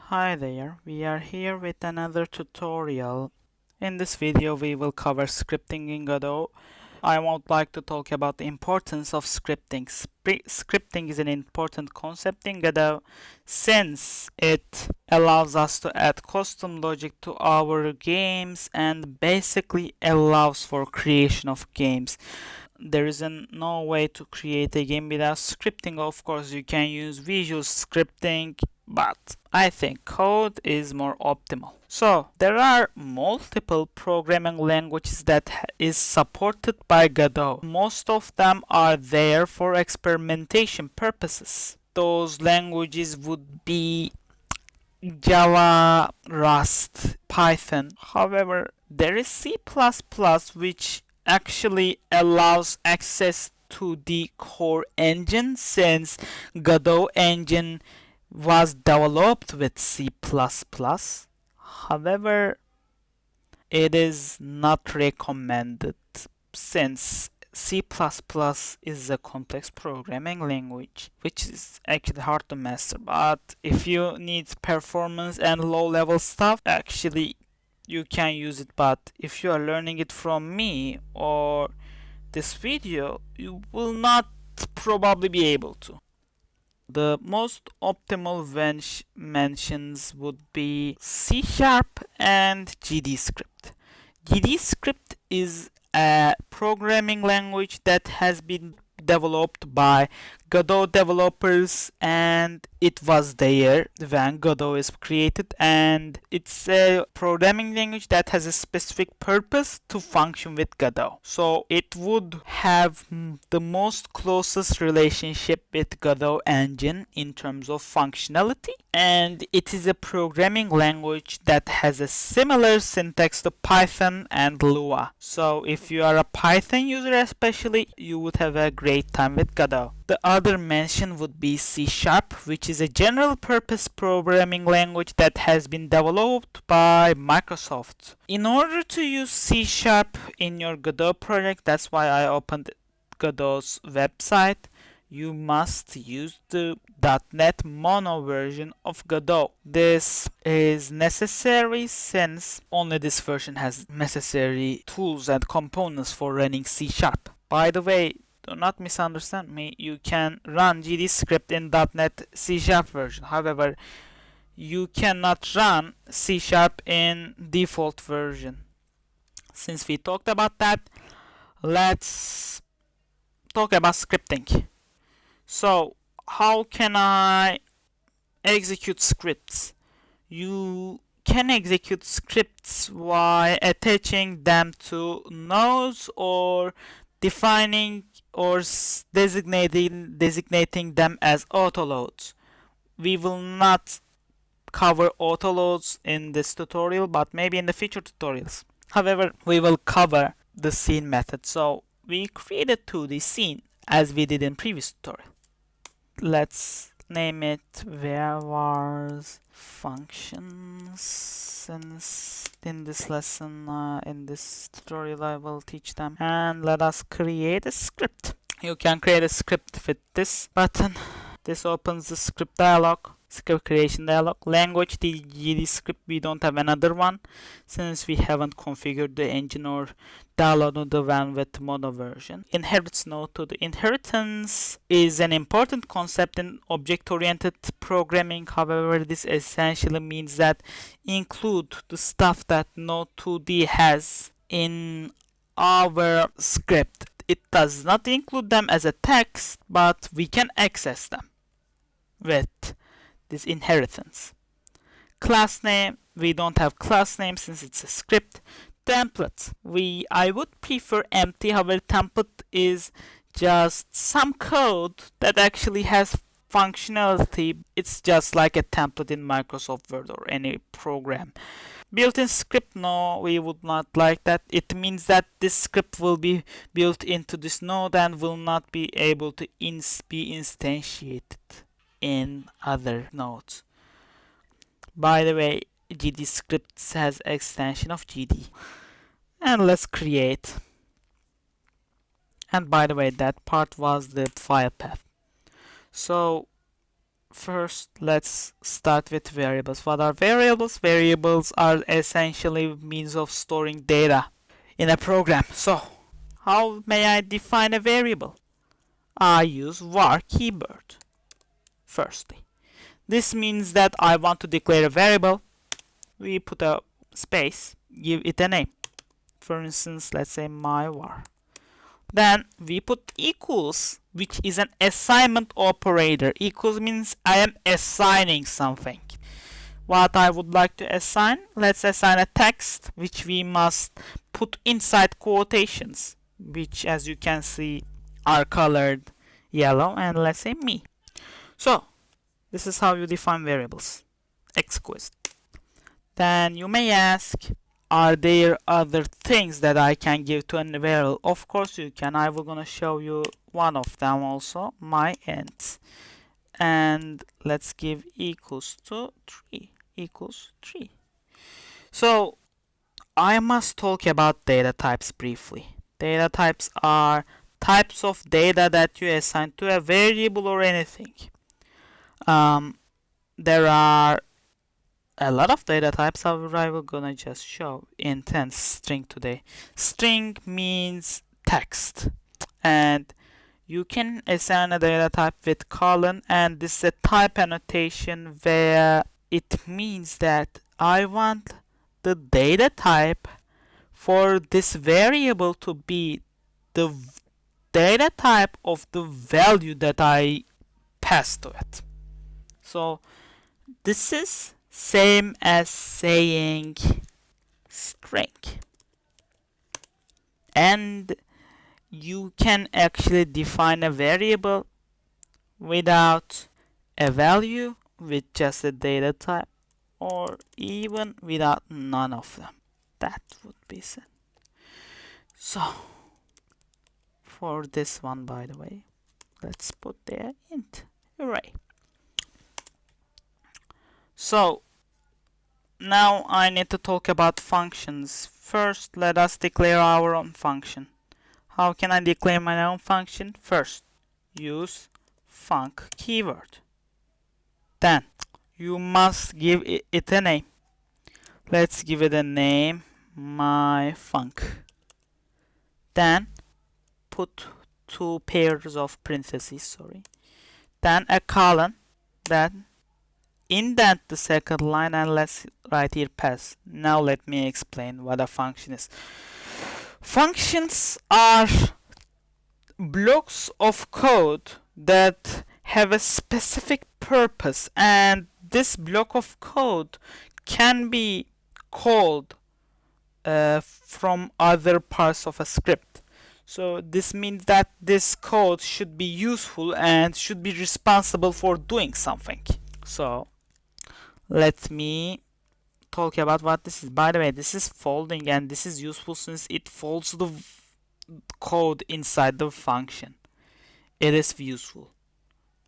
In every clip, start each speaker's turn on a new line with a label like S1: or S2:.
S1: Hi there, we are here with another tutorial. In this video we will cover scripting in Godot. I would like to talk about the importance of scripting. Scripting is an important concept in Godot since it allows us to add custom logic to our games and basically allows for creation of games. There is no way to create a game without scripting. Of course, you can use visual scripting, but I think code is more optimal. So there are multiple programming languages that is supported by Godot. Most of them are there for experimentation purposes. Those languages would be Java, Rust, Python. However, there is C++ which actually allows access to the core engine since Godot engine was developed with C++. However, it is not recommended since C++ is a complex programming language which is actually hard to master, but if you need performance and low level stuff, actually you can use it. But if you are learning it from me or this video, you will not probably be able to. The most optimal mentions would be C# and GDScript. GDScript is a programming language that has been developed by Godot developers, and it was there when Godot is created, and it's a programming language that has a specific purpose to function with Godot. So it would have the most closest relationship with Godot engine in terms of functionality, and it is a programming language that has a similar syntax to Python and Lua. So if you are a Python user especially, you would have a great time with Godot. The other mention would be C#, which is a general purpose programming language that has been developed by Microsoft. In order to use C# in your Godot project, that's why I opened Godot's website, you must use the .NET Mono version of Godot. This is necessary since only this version has necessary tools and components for running C#. By the way, do not misunderstand me, you can run GDScript in .NET C# version. However, you cannot run C# in default version. Since we talked about that, let's talk about scripting. So, how can I execute scripts? You can execute scripts by attaching them to nodes or defining or designating them as autoloads. We will not cover autoloads in this tutorial, but maybe in the future tutorials. However, we will cover the scene method. So we created 2D scene as we did in previous tutorial. Let's name it varvars functions, since in this lesson, in this tutorial I will teach them. And let us create a script. You can create a script with this button. This opens the script dialog, script creation dialog. Language, the GDScript, we don't have another one since we haven't configured the engine or downloaded the one with mono version. Inherits node to the inheritance is an important concept in object-oriented programming. However, this essentially means that include the stuff that node 2D has in our script. It does not include them as a text, but we can access them with this inheritance. Class name, we don't have class name since it's a script. Template, I would prefer empty. However, template is just some code that actually has functionality. It's just like a template in Microsoft Word or any program. Built-in script, no, we would not like that. It means that this script will be built into this node and will not be able to be instantiated in other nodes. By the way, GDScript has extension of GD. And let's create. And by the way, that part was the file path. So First, let's start with variables. What are variables? Variables are essentially means of storing data in a program. So, how may I define a variable? I use var keyword. Firstly, this means that I want to declare a variable. We put a space, give it a name. For instance, let's say my var. Then we put equals, which is an assignment operator. Equals means I am assigning something. What I would like to assign, let's assign a text, which we must put inside quotations, which as you can see are colored yellow, and let's say me. So this is how you define variables. Exquisite. Then you may ask, are there other things that I can give to a variable? Of course you can. I will gonna show you one of them also, my int. And let's give equals to 3, equals 3. So I must talk about data types briefly. Data types are types of data that you assign to a variable or anything. There are a lot of data types, however I will gonna just show int and string today. String means text, and you can assign a data type with colon, and this is a type annotation where it means that I want the data type for this variable to be the data type of the value that I pass to it. So this is same as saying string, and you can actually define a variable without a value, with just a data type, or even without none of them. That would be it. So for this one, by the way, let's put there int array. So now I need to talk about functions. First, let us declare our own function. How can I declare my own function? First, use func keyword. Then you must give it a name. Let's give it a name, my func. Then put 2 pairs of parentheses, then a colon, then indent the second line, and let's write here pass. Now let me explain what a function is. Functions are blocks of code that have a specific purpose, and this block of code can be called from other parts of a script. So this means that this code should be useful and should be responsible for doing something. So let me talk about what this is. By the way, this is folding, and this is useful since it folds the code inside the function. It is useful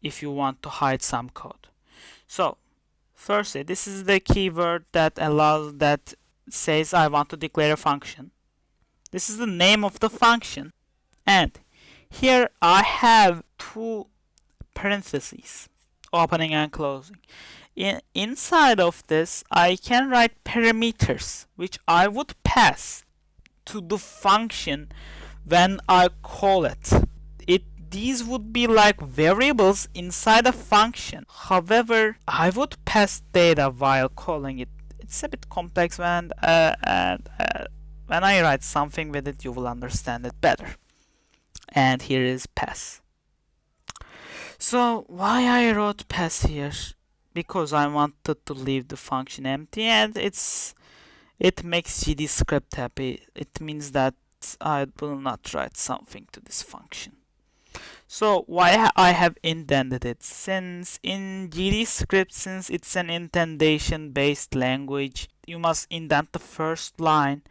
S1: if you want to hide some code. So firstly, this is the keyword that says I want to declare a function. This is the name of the function, and here I have 2 parentheses, opening and closing. Inside of this, I can write parameters, which I would pass to the function when I call it. These would be like variables inside a function. However, I would pass data while calling it. It's a bit complex, when I write something with it, you will understand it better. And here is pass. So why I wrote pass here? Because I wanted to leave the function empty, and it makes GDScript happy. It means that I will not write something to this function. So why I have indented it? Since in GDScript, since it's an indentation based language, you must indent the first line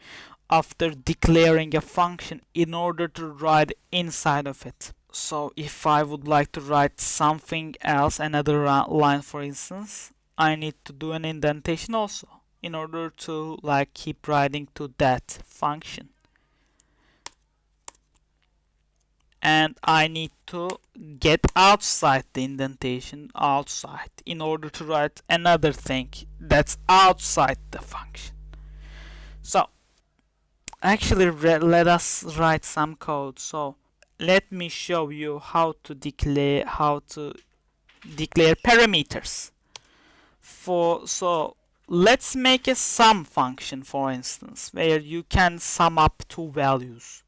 S1: after declaring a function in order to write inside of it. So if I would like to write something else, another line for instance, I need to do an indentation also in order to keep writing to that function. and I need to get outside the indentation outside in order to write another thing that's outside the function. So actually let us write some code. So let me show you how to declare parameters. So let's make a sum function, for instance, where you can sum up two values.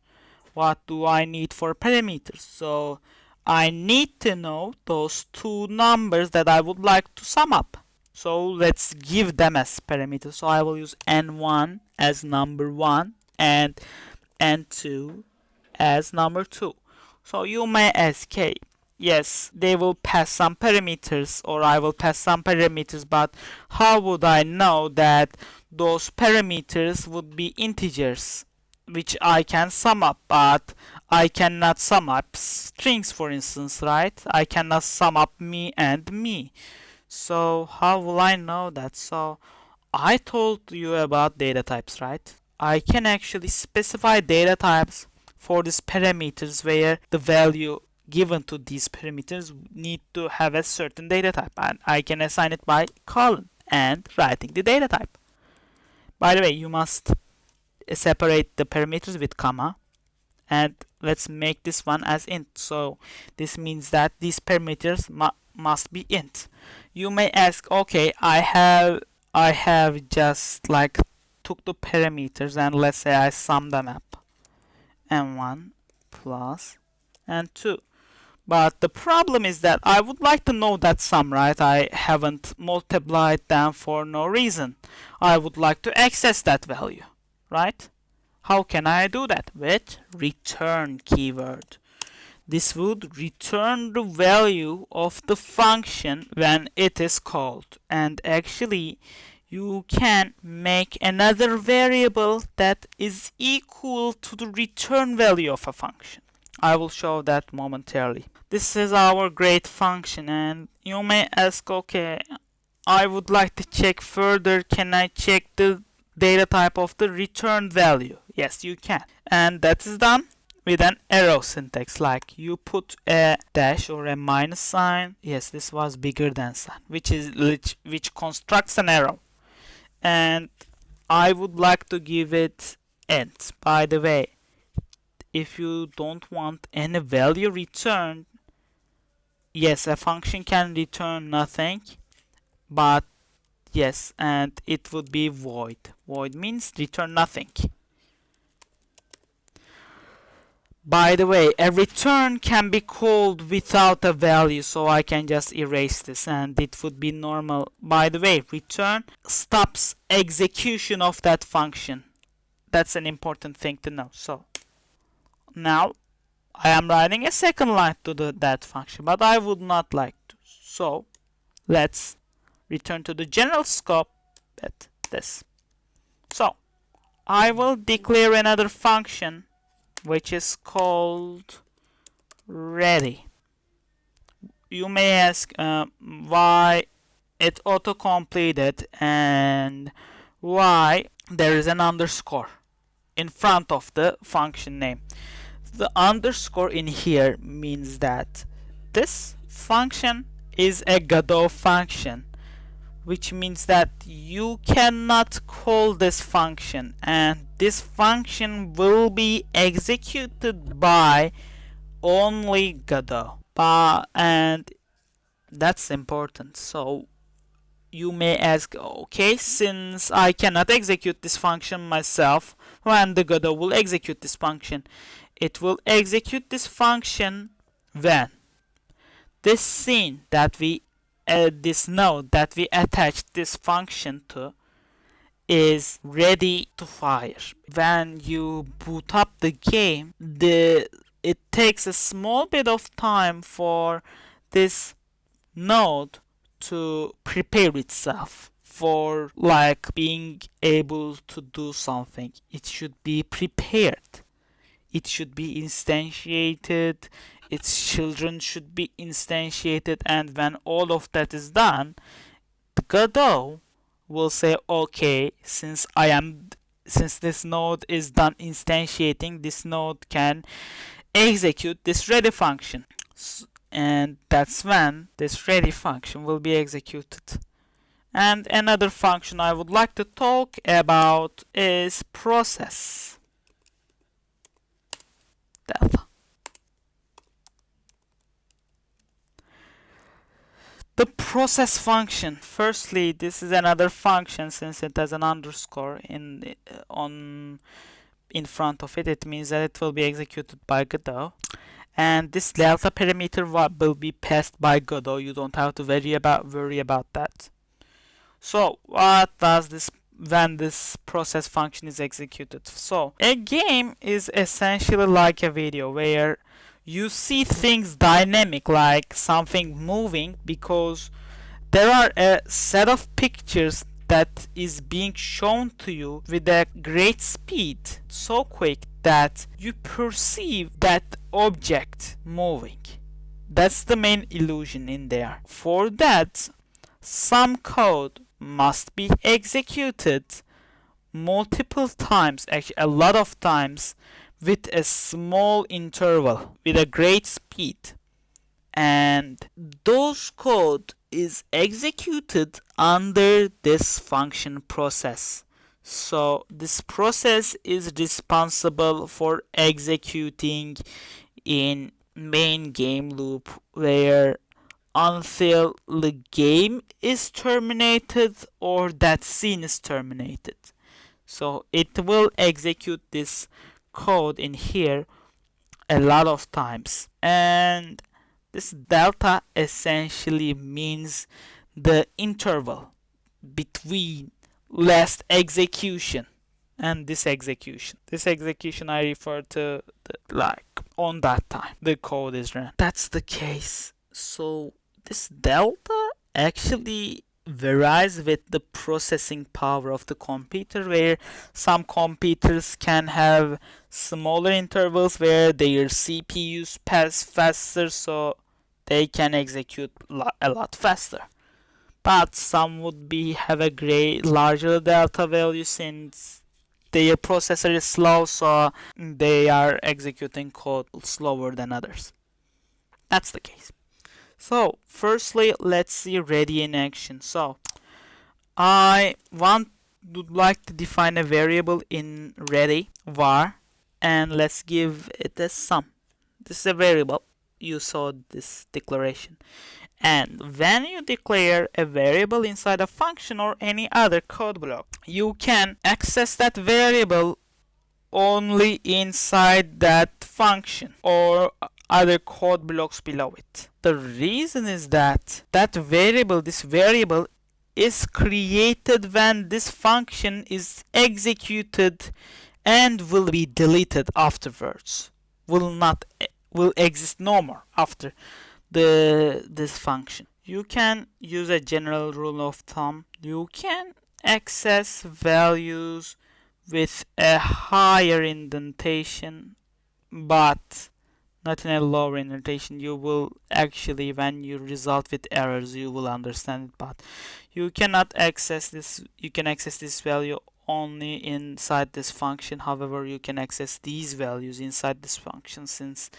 S1: What do I need for parameters? So I need to know those two numbers that I would like to sum up. So let's give them as parameters. So I will use n1 as number 1 and n2 as number 2. So you may ask, hey, yes, they will pass some parameters, or I will pass some parameters, but how would I know that those parameters would be integers which I can sum up? But I cannot sum up strings, for instance, right? I cannot sum up me and me. So how will I know that? So I told you about data types, right? I can actually specify data types for these parameters where the value given to these parameters need to have a certain data type, and I can assign it by colon and writing the data type. By the way, you must separate the parameters with comma, and let's make this one as int. So this means that these parameters must be int. You may ask, okay, I have just like took the parameters and let's say I sum them up, n1 plus n2. But the problem is that I would like to know that sum, right? I haven't multiplied them for no reason. I would like to access that value, right? How can I do that? With return keyword. This would return the value of the function when it is called. And actually, you can make another variable that is equal to the return value of a function. I will show that momentarily. This is our great function, and you may ask, okay, I would like to check further. Can I check the data type of the return value? Yes, you can. And that is done with an arrow syntax, like you put a dash or a minus sign. Yes, this was bigger than sign, which constructs an arrow. And I would like to give it int. By the way, if you don't want any value returned, yes, a function can return nothing, but yes, and it would be void. Void means return nothing. By the way, a return can be called without a value, so I can just erase this and it would be normal. By the way, return stops execution of that function. That's an important thing to know. So now I am writing a second line to that function, but I would not like to. So let's return to the general scope at this. So I will declare another function which is called ready. You may ask why it auto-completed and why there is an underscore in front of the function name. The underscore in here means that this function is a Godot function, which means that you cannot call this function, and this function will be executed by only Godot. And that's important. So you may ask, okay, since I cannot execute this function myself, when the Godot will execute this function? It will execute this function when this scene that we this node that we attached this function to is ready to fire. When you boot up the game, it takes a small bit of time for this node to prepare itself for like being able to do something. It should be prepared. It should be instantiated. Its children should be instantiated, and when all of that is done, Godot will say, okay, since this node is done instantiating, this node can execute this ready function. And that's when this ready function will be executed. And another function I would like to talk about is process delta. The process function, firstly, this is another function since it has an underscore in front of it. It means that it will be executed by Godot. And this delta parameter will be passed by Godot. You don't have to worry about that. So what does this when this process function is executed? So a game is essentially like a video where you see things dynamic, like something moving, because there are a set of pictures that is being shown to you with a great speed, so quick that you perceive that object moving. That's the main illusion in there. For that, some code must be executed multiple times, actually a lot of times, with a small interval, with a great speed. And those code is executed under this function process. So this process is responsible for executing in main game loop where until the game is terminated or that scene is terminated. So it will execute this code in here a lot of times, and this delta essentially means the interval between last execution and this execution. This execution I refer to like on that time the code is run. That's the case. So this delta actually varies with the processing power of the computer, where some computers can have smaller intervals where their CPUs pass faster, so they can execute a lot faster. But some would have a larger delta value since their processor is slow, so they are executing code slower than others. That's the case. So firstly, let's see ready in action. So I would like to define a variable in ready var, and let's give it a sum. This is a variable. You saw this declaration. And when you declare a variable inside a function or any other code block, you can access that variable only inside that function or other code blocks below it. The reason is that this variable is created when this function is executed and will be deleted afterwards. Will exist no more after this function. You can use a general rule of thumb. You can access values with a higher indentation, but not in a lower indentation. You will actually, when you result with errors, you will understand it, but you cannot access this. You can access this value only inside this function. However, you can access these values inside this function since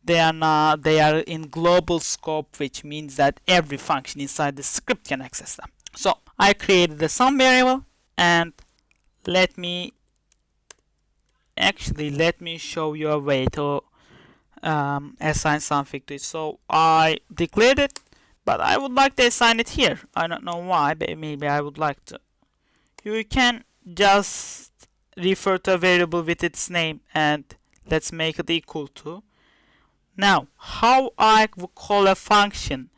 S1: they are in global scope, which means that every function inside the script can access them. So I created the sum variable, and let me show you a way to assign something to it. So I declared it, but I would like to assign it here. I don't know why, but maybe I would like to. You can just refer to a variable with its name, and let's make it equal to. Now, how I would call a function?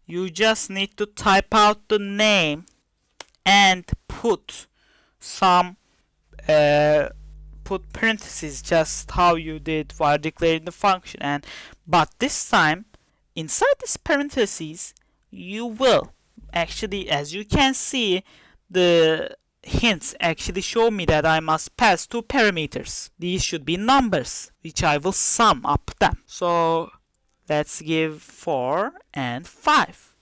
S1: You just need to type out the name and put some put parentheses, just how you did while declaring the function. But this time, inside this parentheses, you will actually, as you can see, the hints actually show me that I must pass two parameters. These should be numbers, which I will sum up them. So let's give 4 and 5.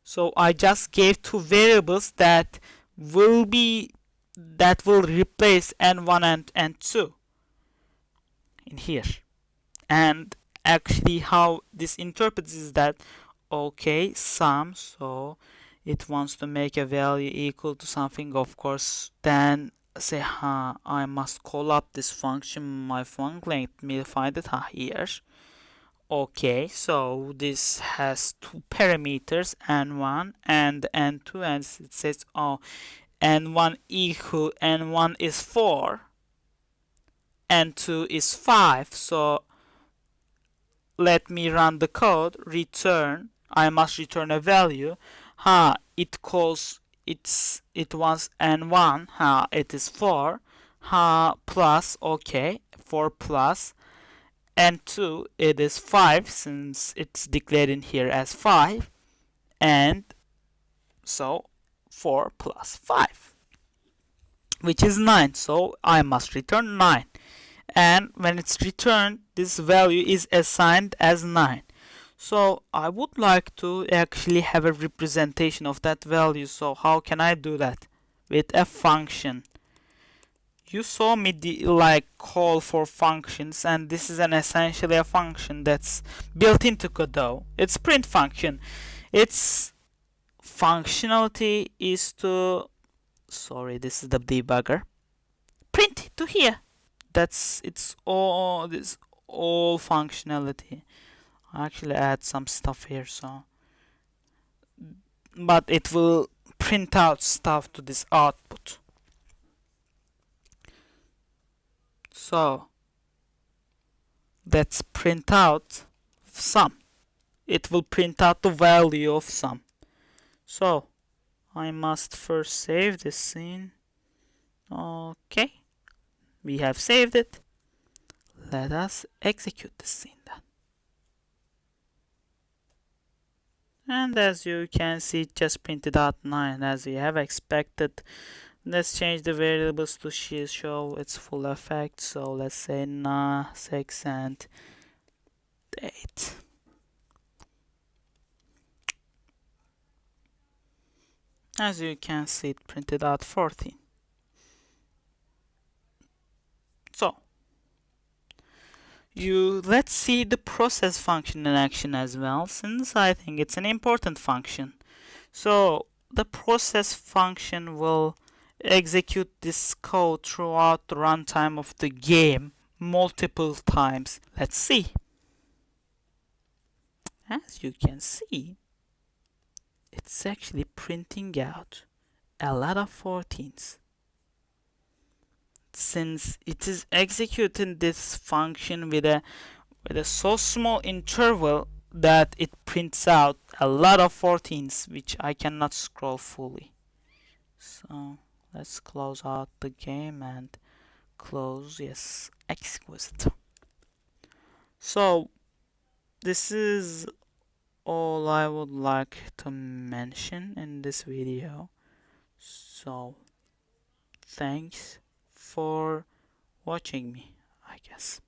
S1: So I just gave two variables that will replace n1 and n2 in here. And actually how this interprets is that, okay, sum, so it wants to make a value equal to something, of course, then say, I must call up this function, my func length, me find it here. Okay, so this has two parameters, n1 and n2, and it says, oh, n1 equal, n1 is 4, n2 is 5, so let me run the code, return, I must return a value. It calls, it wants n1, it is 4, plus, okay, 4 plus, n2, it is 5, since it's declared in here as 5, and so 4 plus 5, which is 9, so I must return 9. And when it's returned, this value is assigned as 9. So I would like to actually have a representation of that value. So how can I do that? With a function. You saw me call for functions, and this is essentially a function that's built into Godot. It's print function. Its functionality is to, sorry, this is the debugger, print to here. That's it's all this all functionality. I actually add some stuff here, so but it will print out stuff to this output. So let's print out sum. It will print out the value of sum. So I must first save this scene. Okay, we have saved it. Let us execute this scene then. And as you can see, it just printed out 9 as we have expected. Let's change the variables to show its full effect. So let's say 6 and 8. As you can see, it printed out 14. So let's see the process function in action as well, since I think it's an important function. So the process function will execute this code throughout the runtime of the game multiple times. Let's see. As you can see, it's actually printing out a lot of 14s. Since it is executing this function with a so small interval that it prints out a lot of 14s, which I cannot scroll fully. So let's close out the game and close, yes, exquisite. So this is all I would like to mention in this video. So thanks for watching me, I guess.